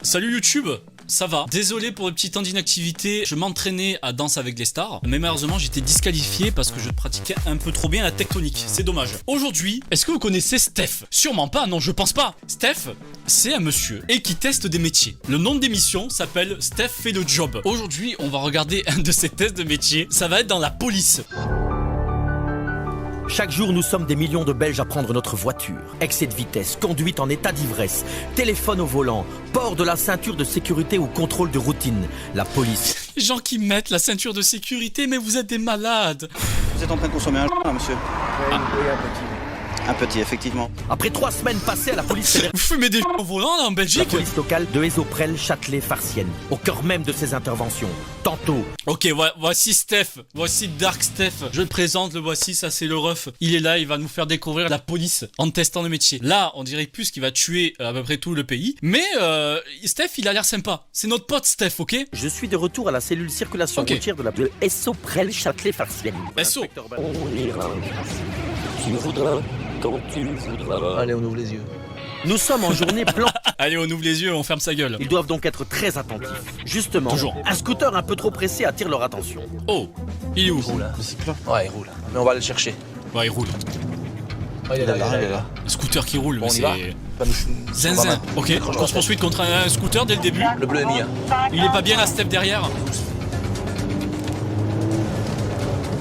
Salut YouTube, ça va? Désolé pour le petit temps d'inactivité, je m'entraînais à Danse avec les stars, mais malheureusement j'étais disqualifié parce que je pratiquais un peu trop bien la tectonique, c'est dommage. Aujourd'hui, est-ce que vous connaissez Steph? Sûrement pas, non je pense pas. Steph, c'est un monsieur et qui teste des métiers. Le nom de l'émission s'appelle Steph fait le job. Aujourd'hui, on va regarder un de ces tests de métier, ça va être dans la police. Chaque jour, nous sommes des millions de Belges à prendre notre voiture. Excès de vitesse, conduite en état d'ivresse, téléphone au volant, port de la ceinture de sécurité ou contrôle de routine. La police. Les gens qui mettent la ceinture de sécurité, mais vous êtes des malades. Vous êtes en train de consommer un là, monsieur? Oui, un petit. Un petit, effectivement. Après 3 semaines passées à la police Vous fumez des au volant là en la Belgique? police locale de Esoprel, Châtelet, Farciennes, au cœur même de ses interventions. Tantôt, Ok, voici Steph, voici Dark Steph. Je le présente, le voici, ça c'est le ref. Il est là, il va nous faire découvrir la police en testant le métier. Là, on dirait plus qu'il va tuer à peu près tout le pays. Mais Steph, il a l'air sympa. C'est notre pote Steph, ok? je suis de retour à la cellule circulation Ok. routière de Esoprel, Châtelet, Farciennes. SO. On ira. Tu voudras, quand tu voudras. Allez, on ouvre les yeux. Nous sommes en journée plan. Allez, on ouvre les yeux, on ferme sa gueule. Ils doivent donc être très attentifs. Justement, Toujours. un scooter un peu trop pressé attire leur attention. Oh, il est où? Le cyclone. Ouais, il roule. Mais on va aller le chercher. Ouais, il roule. Ah, il est là, il est là. Un scooter qui roule, Bon, mais on y va. c'est... Pas nous- Zinzin. Ok, course poursuite contre un scooter dès le début. Le bleu est mis. Hein. Il est pas bien la Steph derrière.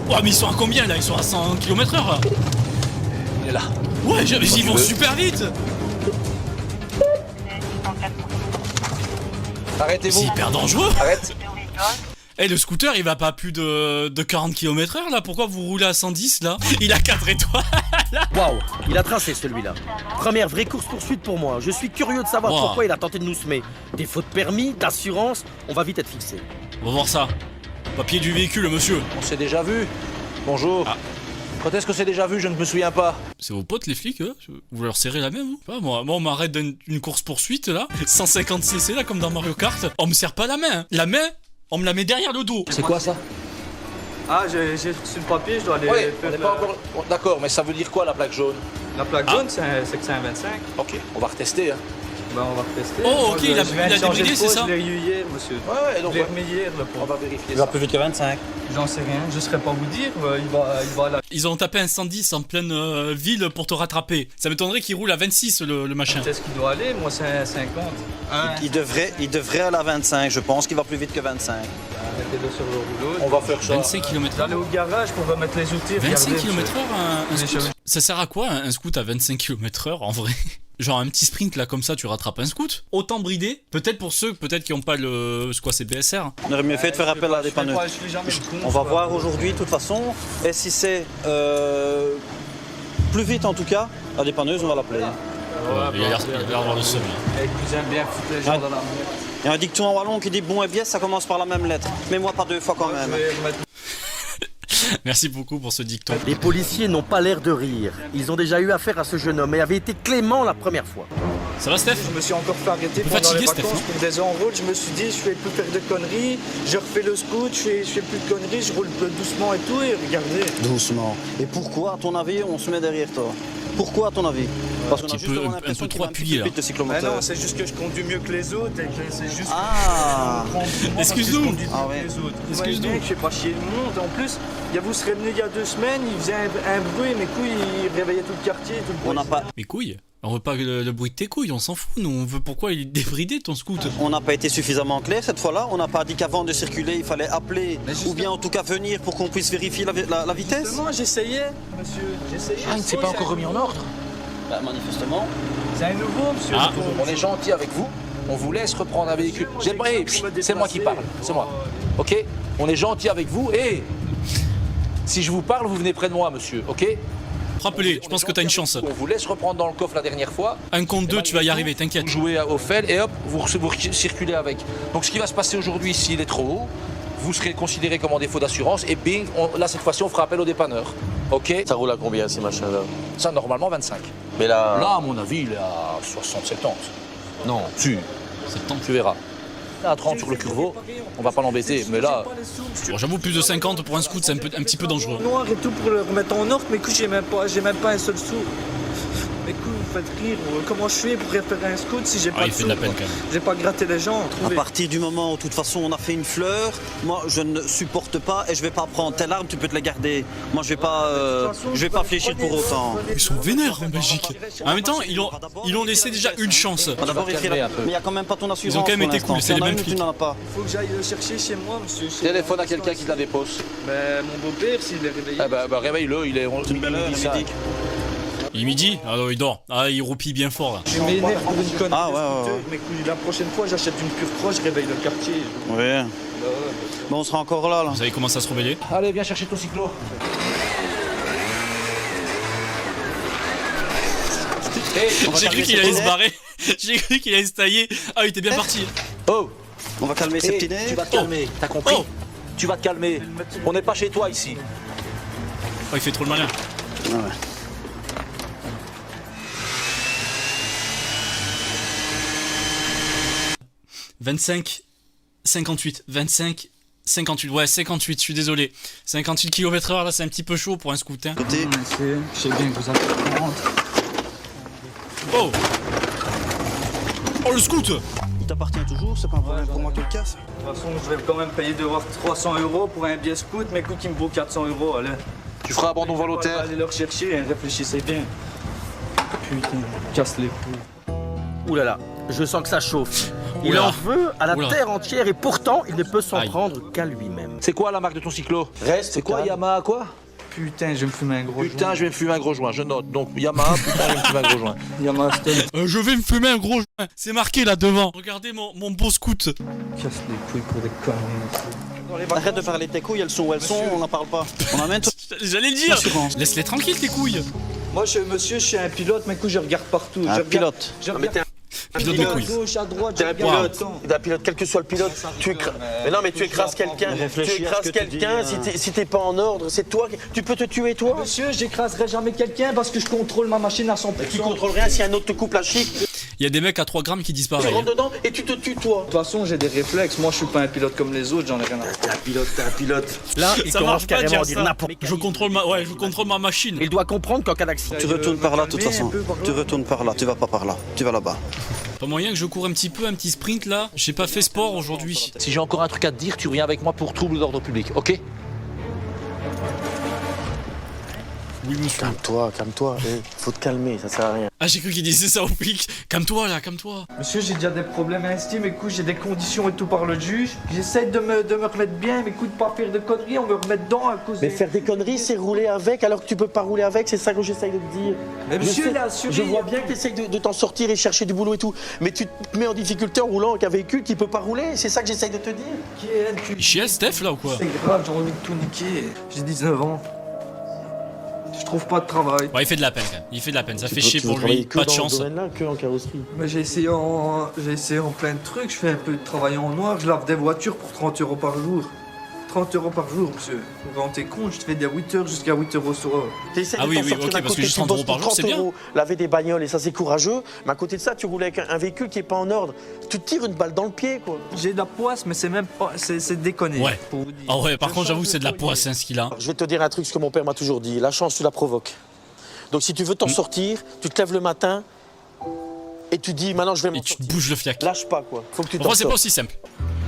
Oh, mais ils sont à combien là? Ils sont à 100 km/h là. Il est là. Ouais, ils vont veux. super vite. C'est Arrêtez-vous. hyper dangereux. Arrête. Eh, le scooter il va pas à plus de 40 km/h là. Pourquoi vous roulez à 110 là? Il a 4 étoiles. Waouh, il a tracé celui-là. Première vraie course-poursuite pour moi. Je suis curieux de savoir Wow. pourquoi il a tenté de nous semer. Défaut de permis, d'assurance, on va vite être fixé. On va voir ça. Papier du véhicule, monsieur. On s'est déjà vu. Bonjour. Ah. Quand est-ce que c'est déjà vu? Je ne me souviens pas. C'est vos potes les flics, vous leur serrez la main, vous? Pas moi, on m'arrête d'une course-poursuite là, 150 cc là, comme dans Mario Kart. On me serre pas la main. Hein. La main, on me la met derrière le dos. C'est quoi ça? Ah, j'ai reçu le papier, je dois aller Oui, faire on n'est pas encore. Bon, d'accord, mais ça veut dire quoi la plaque jaune? la plaque jaune, c'est que c'est un 25. Ok, on va retester. Hein. Ben, on va retester. Oh, Moi, ok, je- il a- je viens il a de changer débridé, de c'est pause, ça? Je l'ai eu hier, monsieur. Ouais, donc Je l'ai remis hier, le on pauvre. va vérifier ça. plus vite que 25. J'en sais rien, je saurais pas vous dire. Il va à la Ils ont tapé un 110 en pleine ville pour te rattraper. Ça m'étonnerait qu'il roule à 26 le machin. vitesse qu'il doit aller, moi c'est un 50. Il devrait aller à 25. Je pense qu'il va plus vite que 25. Arrêtez-le sur le rouleau. On va faire ça. 25 km/h. J'allais au garage pour remettre les outils. 25 regardez, km/h un Les scoot. cheveux. Ça sert à quoi un scoot à 25 km/h en vrai? Genre un petit sprint là comme ça tu rattrapes un scoot? Autant bridé? Peut-être pour ceux qui ont pas le... C'est quoi, c'est BSR? On aurait mieux fait de faire appel à la dépanneuse. Je fais jamais le con, On va quoi. voir aujourd'hui, de toute façon. Et si c'est plus vite en tout cas, la dépanneuse, on va l'appeler. Il a l'air d'avoir le seum. Et que vous aimez bien foutre les gens Ouais. dans la merde. Il y a un dicton en wallon qui dit bon et bien, ça commence par la même lettre. Mais moi pas deux fois quand Je même. vais remettre Merci beaucoup pour ce dicton. Les policiers n'ont pas l'air de rire. Ils ont déjà eu affaire à ce jeune homme et avaient été cléments la première fois. Ça va Steph? Je me suis encore fait arrêter peu pendant les fatigué, vacances Steph, pour des enrôles. Je me suis dit, je vais plus faire de conneries. Je refais le scoot, je fais plus de conneries, je roule doucement et tout. Et regardez. Doucement. Et pourquoi, à ton avis, on se met derrière toi? Pourquoi, à ton avis? Parce qu'on a petit juste peu- vraiment un l'impression peu qu'il trop va un petit appuyé, peu là. vite, le Mais cyclomoteur. non, c'est juste que je conduis mieux que les autres. Et que c'est juste Ah. Excuse-nous. Ah ouais. les autres. Excuse-nous. Excuse-nous. Que je fais pas chier le monde. En plus, vous serez venu il y a 2 semaines, il faisait un bruit, mes couilles, il réveillait tout le quartier. Tout le On n'a bruit. pas, Mes couilles? On veut pas le bruit de tes couilles, on s'en fout, nous on veut pourquoi il est débridé ton scoot. on n'a pas été suffisamment clair cette fois-là. On n'a pas dit qu'avant de circuler, il fallait appeler Mais justement- ou bien en tout cas venir pour qu'on puisse vérifier la vitesse. Justement, j'essayais, monsieur. J'essayais. Ah, il ne s'est pas encore remis en ordre. Bah, manifestement. C'est un nouveau, monsieur. Ah. On est gentil avec vous. On vous laisse reprendre un véhicule. J'aimerais. C'est moi qui parle. C'est moi. Ok? On est gentil avec vous. Et si je vous parle, vous venez près de moi, monsieur. Ok? Rappelez, je pense que t'as une chance. On vous laisse reprendre dans le coffre la dernière fois. Un contre deux, tu vas y arriver, t'inquiète. Vous jouez au fel et hop, vous circulez avec. Donc ce qui va se passer aujourd'hui, s'il est trop haut, vous serez considéré comme en défaut d'assurance et bing, là cette fois-ci on fera appel au dépanneur. Ok? Ça roule à combien ces machins-là? Ça normalement 25. Mais là. Là à mon avis il est à 60-70. Non. Tu verras. Là, à 30 sur le curvo, on va pas l'embêter, mais là. Bon, j'avoue, plus de 50 pour un scoot, c'est un petit peu dangereux. Noir et tout pour le remettre en ordre, mais écoute, j'ai même pas un seul sou. Mais écoute, faites rire. Comment je fais pour réparer un scout si j'ai pas il de fait de la sous, peine quoi. quand même. J'ai pas gratté les gens, À trouvez. partir du moment où, de toute façon, on a fait une fleur, moi, je ne supporte pas et je vais pas prendre telle arme, tu peux te la garder. Moi, je vais pas fléchir pour autant. Ils sont vénères en Belgique. En même temps, ils ont laissé déjà une chance. On va d'abord écrire calmer la- un peu. Mais il y a quand même pas ton assurance. Ils ont quand même pour été l'instant. cool, c'est Tu en les as mêmes une ou tu flics. n'en as pas. Il faut que j'aille le chercher chez moi, monsieur. Téléphone à quelqu'un qui te la dépose. Ben, mon beau-père, s'il est réveillé. Ah bah réveille-le, il est. C'est une belle heure, il dit ça. midi. Il est midi. Ah non, il dort. Ah, il roupille bien fort là. Je m'énerve pour une connerie Ah, de ouais, scooter. ouais. Mais écoute, la prochaine fois, j'achète une pure proche, je réveille le quartier. Oui. Bon, on sera encore là. Vous savez comment ça se rebeller? Allez, viens chercher ton cyclo. J'ai cru qu'il allait se barrer. J'ai cru qu'il allait se tailler. Ah, il était bien parti. Oh, On va calmer ces petits nez. tu vas te calmer, t'as compris? Oh. Tu vas te calmer. On n'est pas chez toi ici. Oh, il fait trop le malin. Ah ouais. « 25, 58, 25, 58, ouais 58, je suis désolé. 58 km/h là c'est un petit peu chaud pour un scooter. Côté. Je sais bien que vous avez Oh. Oh le scoot. Il t'appartient toujours, c'est pas un problème pour moi que le casse. De toute façon, je vais quand même payer devoir 300 € pour un billet scout, mais écoute, il me vaut 400 €, allez. Tu feras abandon volontaire. Allez le rechercher, réfléchissez bien. Putain, casse les couilles. Ouh là là, je sens que ça chauffe. Il Oula. en veut à la Oula. terre entière et pourtant il ne peut s'en Aïe. prendre qu'à lui-même. C'est quoi la marque de ton cyclo? Reste C'est quoi calme. Yamaha quoi? Putain, je vais me fumer un gros Putain, joint. je vais me fumer un gros joint, je note. Donc Yamaha, putain, je vais me fumer un gros joint. Yamaha Stone. Je vais me fumer un gros joint. C'est marqué là devant. Regardez mon beau scoot. Casse les couilles pour des conneries. Arrête de parler de tes couilles, elles sont où elles sont, on n'en parle pas. On amène tout. J'allais le dire. Assurance. Laisse-les tranquilles tes couilles. Moi, monsieur, je suis un pilote, mais écoute, je regarde partout. Un je regarde, pilote. Je Ah, mais regarde Pilote de à couilles. gauche, à droite, T'es je un regarde pilote, tout le temps. t'es un pilote, quel que soit le pilote, tu écrases. Mais non, mais tu écrases quelqu'un. Réfléchis Tu à ce écrases que tu dis, quelqu'un hein. si t'es pas en ordre. C'est toi, tu peux te tuer toi. Monsieur, j'écraserai jamais quelqu'un parce que je contrôle ma machine à 100%. Tu contrôles rien si un autre te coupe la chic. Il y a des mecs à 3 grammes qui Tu disparaissent. rentres dedans et tu te tues toi. De toute façon, j'ai des réflexes. Moi, je suis pas un pilote comme les autres, j'en ai rien à faire. T'es un pilote. Là, il Ça commence marche pas de carrément à dire dire ça. n'importe quoi. Je contrôle ma machine. Il doit comprendre qu'en cas d'accident. Tu retournes par là de toute calmer façon. un peu par là. Tu retournes par là, tu vas pas par là, tu vas là-bas. Pas moyen que je cours un petit sprint là. J'ai pas fait sport aujourd'hui. Si j'ai encore un truc à te dire, tu reviens avec moi pour trouble d'ordre public, ok? Oui monsieur. Calme-toi. Faut te calmer, ça sert à rien. Ah j'ai cru qu'il disait ça au flic. Calme-toi là, calme-toi. Monsieur, j'ai déjà des problèmes intimes. Écoute, j'ai des conditions et tout par le juge. J'essaie de me remettre bien, mais écoute, pas faire de conneries, on me remet dedans à cause Mais des... faire des conneries, c'est rouler avec alors que tu peux pas rouler avec, c'est ça que j'essaye de te dire. Mais monsieur, Je il a assuré. Je vois bien que tu essayes de t'en sortir et chercher du boulot et tout, mais tu te mets en difficulté en roulant avec un véhicule qui peut pas rouler, c'est ça que j'essaye de te dire. Qui est elle, tu- Il chiale Steph là ou quoi? C'est grave, j'ai envie de tout niquer. J'ai 19 ans. Je trouve pas de travail. Ouais il fait de la peine quand même. Il fait de la peine. Ça fait chier pour lui. Pas de chance. Là, que en carrosserie. Mais j'ai essayé en plein de trucs. Je fais un peu de travail en noir. Je lave des voitures pour 30 € par jour. 30 € par jour, monsieur. Vous rendez compte, je te fais des 8 heures jusqu'à 8 € sur heure. Ah oui, ok, parce que juste 30 € par jour, c'est bien. Laver des bagnoles et ça c'est courageux, mais à côté de ça, tu roules avec un véhicule qui est pas en ordre. Tu te tires une balle dans le pied, quoi. J'ai de la poisse, mais c'est même pas. C'est déconné. Ouais. Pour vous dire. Ah ouais, par contre j'avoue c'est de la poisse hein, ce qu'il a. Je vais te dire un truc, ce que mon père m'a toujours dit, la chance tu la provoques. Donc si tu veux t'en sortir, tu te lèves le matin et tu dis maintenant je vais Et m'en tu te sortir. bouges le fiac. Lâche pas, quoi. Faut que tu t'en Enfin c'est pas sortes. aussi simple.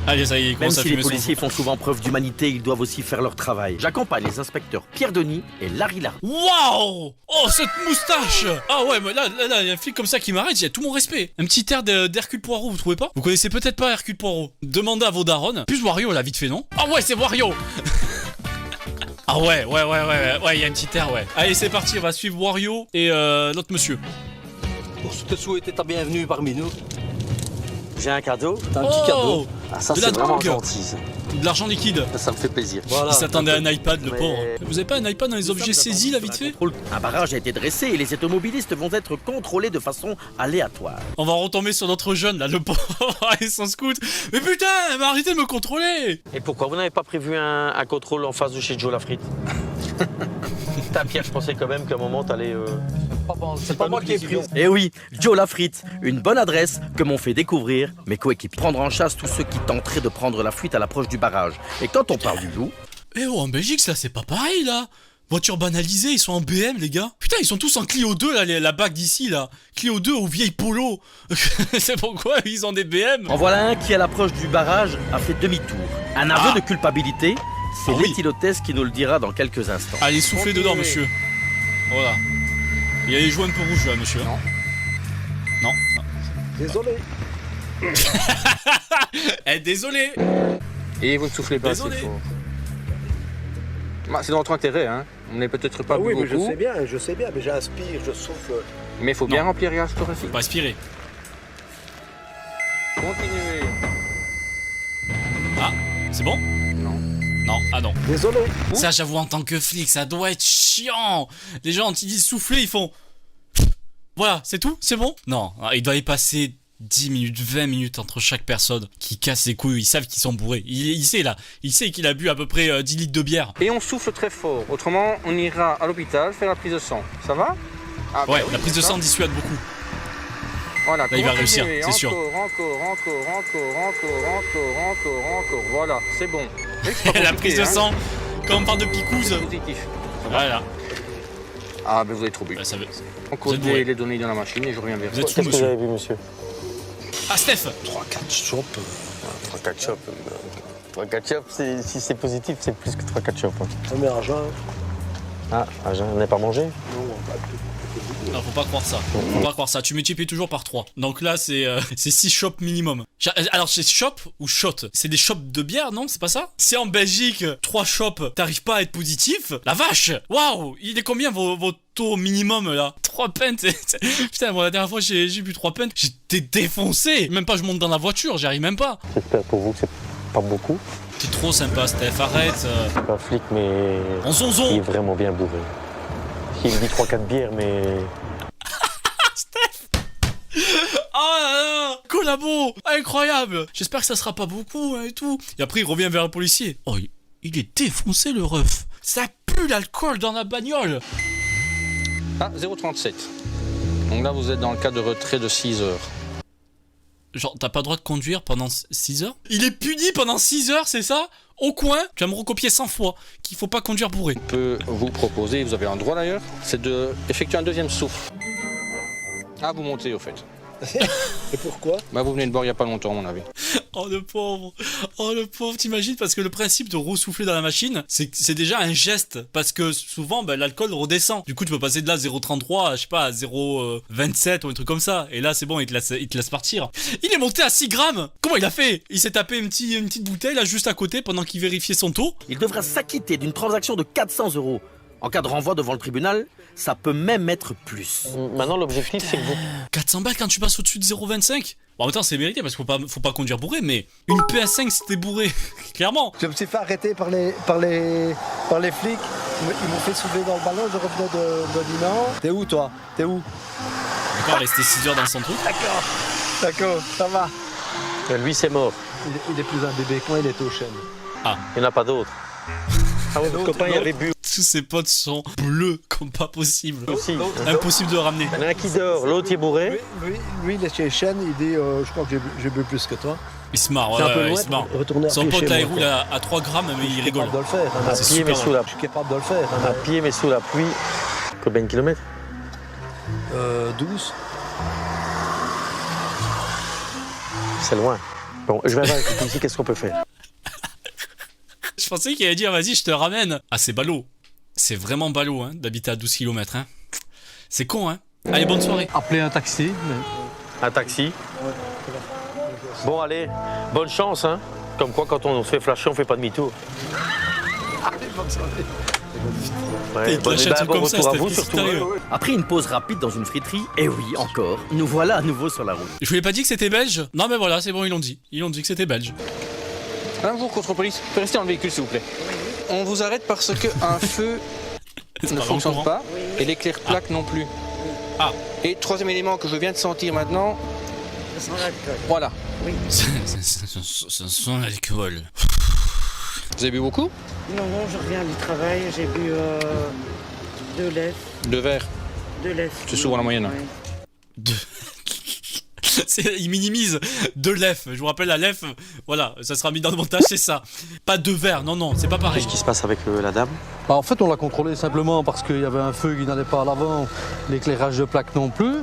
Allez ça y est, il Même commence à si les fumer son policiers font souvent preuve d'humanité, ils doivent aussi faire leur travail. J'accompagne les inspecteurs Pierre Denis et Larry Larry. Waouh! Oh, cette moustache! Ah ouais, mais là, il y a un flic comme ça qui m'arrête, il y a tout mon respect. Un petit air d'Hercule Poirot, vous trouvez pas? Vous connaissez peut-être pas Hercule Poirot. Demandez à vos darons. Plus Wario, là, vite fait, non? Ah ouais, c'est Wario! Ah ouais, il y a un petit air, ouais. Allez, c'est parti, on va suivre Wario et l'autre monsieur. Pour te souhaiter ta bienvenue parmi nous. J'ai un cadeau. T'as un petit cadeau. Ah, ça De la c'est vraiment drogue. gentil. Ça. De l'argent liquide. Ça me fait plaisir. Voilà. Il s'attendait à un iPad, le Mais- pauvre. Vous avez pas un iPad dans les objets saisis, là, vite fait? Un barrage a été dressé et les automobilistes vont être contrôlés de façon aléatoire. On va retomber sur notre jeune, là, le pauvre, et son scout. Mais putain, mais arrêtez de me contrôler! Et pourquoi vous n'avez pas prévu un contrôle en face de chez Joe Lafrite? T'as Pierre, je pensais quand même qu'à un moment t'allais. C'est pas moi qui ai pris. Eh oui, Joe Lafrite, une bonne adresse que m'ont fait découvrir mes coéquipiers. Prendre en chasse tous ceux qui tenteraient de prendre la fuite à l'approche du barrage. Et quand on parle du loup, Eh oh, en Belgique, ça, c'est pas pareil, là! Voiture banalisée, ils sont en BM, les gars. Putain, ils sont tous en Clio 2, là, la bague d'ici, là. Clio 2 aux vieilles Polo. C'est pourquoi ils ont des BM. En voilà un qui, à l'approche du barrage, a fait demi-tour. Un aveu de culpabilité, c'est Ah oui. l'éthylotest qui nous le dira dans quelques instants. Allez, soufflez dedans, monsieur. Voilà. Il y a les jouets un peu rouges, là, monsieur. Non. Non. Désolé. Eh, désolé. Et vous ne soufflez pas, Désolé. c'est faux. Bah, c'est dans votre intérêt, hein. On n'est peut-être pas oui, beaucoup, mais je sais bien, mais j'inspire, je souffle. mais il faut bien Non. remplir les restaurants. Faut pas aspirer. Continuez. Ah, c'est bon? Non. Non, ah non. Désolé. Ça, j'avoue, en tant que flic, ça doit être chiant. Les gens, quand ils disent souffler, ils font... Voilà, c'est tout? C'est bon? Non, il doit y passer 10 minutes, 20 minutes entre chaque personne qui casse les couilles. Ils savent qu'ils sont bourrés. Il sait, là. Il sait qu'il a bu à peu près 10 litres de bière. Et on souffle très fort. Autrement, on ira à l'hôpital faire la prise de sang. Ça va? Ah, Ouais, bah oui, la prise de ça. sang dissuade beaucoup. Voilà, Là, il va réussir, continuez. c'est sûr. Encore. Voilà, c'est bon. Oui, c'est pas La compliqué, prise de hein. sang, quand on parle de picouse. Positif. Voilà. Ah, ben vous avez trop bu. Bah, ça veut... On Vous code êtes bourré. les données dans la machine et je reviens vers Vous vous. êtes fou, Qu'est-ce que vous monsieur. avez vu, monsieur? Ah, Steph! 3-4 chopes. 3 ketchup. 3 ketchup, si c'est positif, c'est plus que 3 ketchup. Hein. On met un jeun. Ah, on n'a pas mangé? Non, faut pas croire ça. Faut pas croire ça. Tu multiplies toujours par 3. Donc là, c'est 6 shops minimum. Alors, c'est shop ou shot? C'est des shops de bière, non? C'est pas ça? Si en Belgique, 3 shops, t'arrives pas à être positif, la vache! Waouh! Il est combien vos taux minimum là? 3 pintes. Putain, moi, la dernière fois, j'ai bu 3 pintes. J'étais défoncé. Même pas, je monte dans la voiture, j'y arrive même pas. J'espère pour vous que c'est pas beaucoup. T'es trop sympa, Steph. Arrête. Je suis pas flic, mais En il est zonzon. vraiment bien bourré. Il me dit 3-4 bières, mais... Oh là là! Collabo! Incroyable! J'espère que ça sera pas beaucoup, hein, et tout. Et après, il revient vers le policier. Oh, il est défoncé, le ref. Ça pue l'alcool dans la bagnole. Ah, 0,37. Donc là, vous êtes dans le cas de retrait de 6 heures. Genre, t'as pas le droit de conduire pendant 6 heures? Il est puni pendant 6 heures, c'est ça? Au coin? Tu vas me recopier 100 fois qu'il faut pas conduire bourré. Je peux vous proposer, vous avez un droit d'ailleurs, c'est d'effectuer un deuxième souffle. Ah, vous montez au fait. Et pourquoi? Bah, vous venez de boire il y a pas longtemps, à mon avis. Oh le pauvre! Oh le pauvre, t'imagines? Parce que le principe de ressouffler dans la machine, c'est déjà un geste. Parce que souvent, bah, l'alcool redescend. Du coup, tu peux passer de là 0,33 à, je sais pas, à 0,27 ou un truc comme ça. Et là, c'est bon, il te laisse partir. Il est monté à 6 grammes! Comment il a fait? Il s'est tapé une petite bouteille là juste à côté pendant qu'il vérifiait son taux. Il devra s'acquitter d'une transaction de 400 €. En cas de renvoi devant le tribunal, ça peut même être plus. Maintenant, l'objectif, c'est que vous... 400 balles quand tu passes au-dessus de 0,25? Bon, en même temps, c'est mérité parce qu'il faut pas conduire bourré, mais une PS5 si t'es bourré, clairement. Je me suis fait arrêter par les flics. Ils m'ont fait soulever dans le ballon, je revenais de Dinan. T'es où toi? T'es où? Il peut pas rester 6 heures dans son truc. D'accord, ça va. Lui, c'est mort. Il est plus un bébé que moi, il est au chêne. Il n'y en a pas d'autres. Ah ouais, votre copain, il avait bu Tous ses potes sont bleus comme pas possible. aussi. Impossible de le ramener. Il y en a un qui dort, l'autre, il est bourré. Lui, il est chez Chêne, il dit je crois que j'ai bu plus que toi. Il se marre, C'est un peu ouais, il loin, se marre. retourner à Son pied pote chez là, il moi, roule à 3 grammes, mais il rigole. capable de le faire. hein. À c'est pied, mais super sous la... Je suis capable de le faire. À pied, mais sous la pluie. Combien de kilomètres? 12. C'est loin. Bon, je vais voir avec le policier, qu'est-ce qu'on peut faire? Je pensais qu'il allait dire vas-y, je te ramène. Ah, c'est ballot. C'est vraiment ballot hein, d'habiter à 12 km. Hein. C'est con, hein. Allez, bonne soirée. Appeler un taxi. Un taxi. Bon, allez, bonne chance, hein. Comme quoi, quand on se fait flasher, on fait pas demi-tour. Ouais, Il te lâche un truc comme ça, retour à Steph, vous qu'est-ce surtout. qui t'arrive? Après une pause rapide dans une friterie, et oui, encore, nous voilà à nouveau sur la route. Je vous ai pas dit que c'était belge? Non, mais voilà, c'est bon, ils l'ont dit. Ils ont dit que c'était belge. Un jour, contre-police, restez dans le véhicule s'il vous plaît. On vous arrête parce qu'un feu C'est ne pas fonctionne courant. pas et l'éclair plaque non plus. Ah. Et troisième élément que je viens de sentir maintenant. Voilà. Ça sent l'alcool. Vous avez bu beaucoup? Non, je reviens du travail, j'ai bu 2 lèvres. 2 verres. 2 lèvres. C'est souvent la moyenne. Ouais. De... Il minimise de l'EF. Je vous rappelle la LEF, voilà, ça sera mis dans le montage, c'est ça. Pas de verre, non, c'est pas pareil. Qu'est-ce qui se passe avec la dame? En fait, on l'a contrôlé simplement parce qu'il y avait un feu qui n'allait pas à l'avant, l'éclairage de plaque non plus,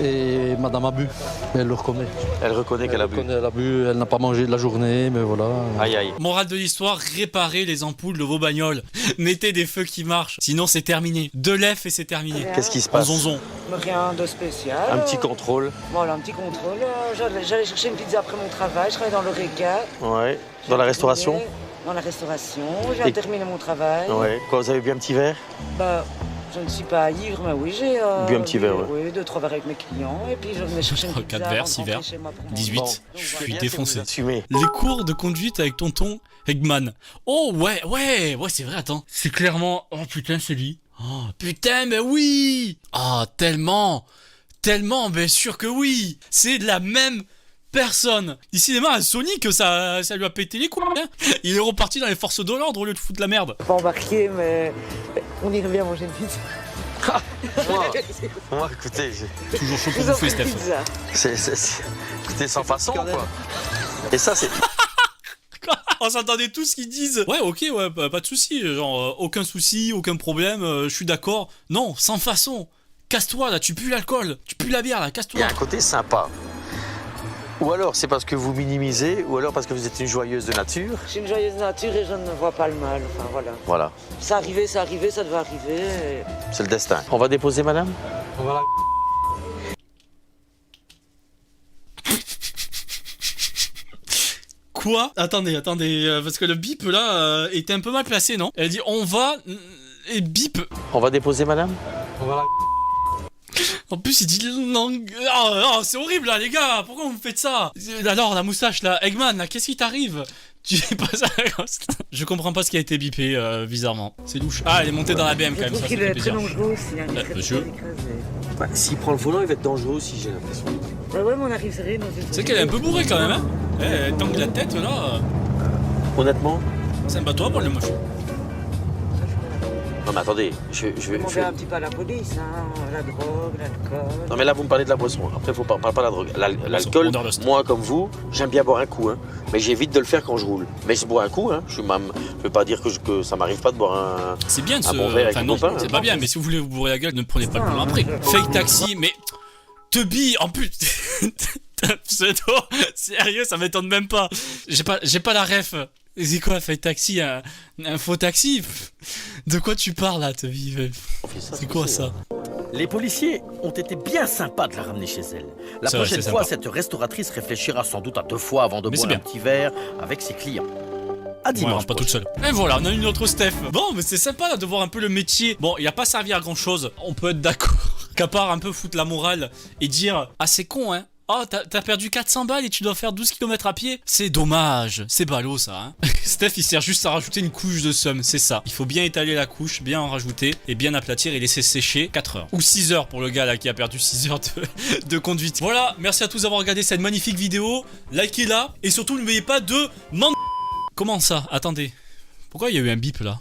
et madame a bu. Elle le reconnaît. Elle reconnaît qu'elle a bu. Elle a bu, elle n'a pas mangé de la journée, mais voilà. Aïe aïe. Morale de l'histoire, réparez les ampoules de vos bagnoles. Mettez des feux qui marchent, sinon c'est terminé. De l'EF et c'est terminé. Qu'est-ce qui se En passe? zonzon. Rien de spécial. Un petit contrôle. Voilà, un petit contrôle. J'allais chercher une pizza après mon travail. Je travaillais dans l'Oreca. Ouais. Dans la restauration? Dans la restauration. J'ai terminé mon travail. Ouais. Quoi, vous avez bu un petit verre? Bah, je ne suis pas ivre, mais oui, j'ai... Bu un petit verre, ouais. Oui, 2-3 verres avec mes clients. Et puis je venais chercher une 3, pizza. 4 verres, avant de 6 rentrer verres, chez moi pour manger. 18. Bon. Je suis défoncé. Vous êtes fumé. Les cours de conduite avec tonton Eggman. Oh ouais, c'est vrai, attends. C'est clairement... Oh putain, c'est lui. Oh putain, mais oui. Ah, tellement, bien sûr que oui. C'est de la même personne. Décidément, à Sonic, ça lui a pété les couilles. Hein. Il est reparti dans les forces de l'ordre au lieu de foutre la merde. Pas embarqué, mais on irait bien manger une pizza. Moi, écoutez, Toujours chaud pour Vous en bouffer, faites Steph. pizza. écoutez, sans façon, quoi. Et ça, c'est... On s'entendait tous ce qu'ils disent. Ouais, ok, ouais, pas de souci. Genre, aucun souci, aucun problème, je suis d'accord. Non, sans façon. Casse-toi là, tu pues l'alcool, tu pues la bière là, Il y casse-toi. a un côté sympa. Ou alors c'est parce que vous minimisez, ou alors parce que vous êtes une joyeuse de nature. Je suis une joyeuse nature et je ne vois pas le mal. Enfin, voilà. Voilà, Ça arrivait, ça devait arriver. Et... c'est le destin. On va déposer madame? On va la... Quoi? Attendez, parce que le bip là était un peu mal placé, non? Elle dit on va et bip. On va déposer madame? On va la... En plus il dit non, oh, c'est horrible là les gars, pourquoi vous me faites ça? Alors la moustache là, Eggman là, qu'est-ce qui t'arrive? Tu fais pas ça comme ça. Je comprends pas ce qui a été bipé bizarrement. C'est louche. Ah elle est montée dans la BM quand Je même, trouve ça qu'il fait est très plaisir. dangereux aussi. Hein, il est très, monsieur. très écrasé. S'il prend le volant, il va être dangereux aussi, j'ai l'impression. Bah ouais, mais on arrive serré dans une... C'est qu'elle est un peu bourrée quand même hein. Elle tangue la tête là. Honnêtement? C'est un bateau à bord le moche. Non mais attendez, je vais... On fait un petit peu à la police, hein. La drogue, l'alcool... Non mais là vous me parlez de la boisson, après faut pas parler pas de la drogue. L'alcool, Wanderlust. moi comme vous, j'aime bien boire un coup, hein. Mais j'évite de le faire quand je roule. Mais je bois un coup, hein. Je veux pas dire que ça m'arrive pas de boire un... C'est bien de Un bon verre avec Enfin un non, copain, c'est hein. pas bien, mais si vous voulez vous bourrer la gueule, ne prenez pas le volant après. Fake taxi, mais... Te bille, en plus... Pseudo, sérieux, ça m'étonne même pas. J'ai pas la ref. C'est quoi, fake taxi, un faux taxi? De quoi tu parles là, te bille? C'est quoi ça? Les policiers ont été bien sympas de la ramener chez elle. La C'est vrai, prochaine c'est fois, sympa. cette restauratrice réfléchira sans doute à 2 fois avant de Mais c'est boire un bien. petit verre avec ses clients. À Ouais, dimanche range pas toute seule. Et voilà, on a une autre Steph. Bon, mais c'est sympa là de voir un peu le métier. Bon, il a pas servi à grand chose. On peut être d'accord. Qu'à part un peu foutre la morale et dire ah c'est con hein. Oh t'as perdu 400 balles et tu dois faire 12 km à pied. C'est dommage. C'est ballot ça hein. Steph il sert juste à rajouter une couche de seum. C'est ça. Il faut bien étaler la couche, bien en rajouter et bien aplatir et laisser sécher 4 heures. Ou 6 heures pour le gars là qui a perdu 6 heures de conduite. Voilà, merci à tous d'avoir regardé cette magnifique vidéo. Likez-la et surtout n'oubliez pas de... Comment ça? Attendez. Pourquoi il y a eu un bip là?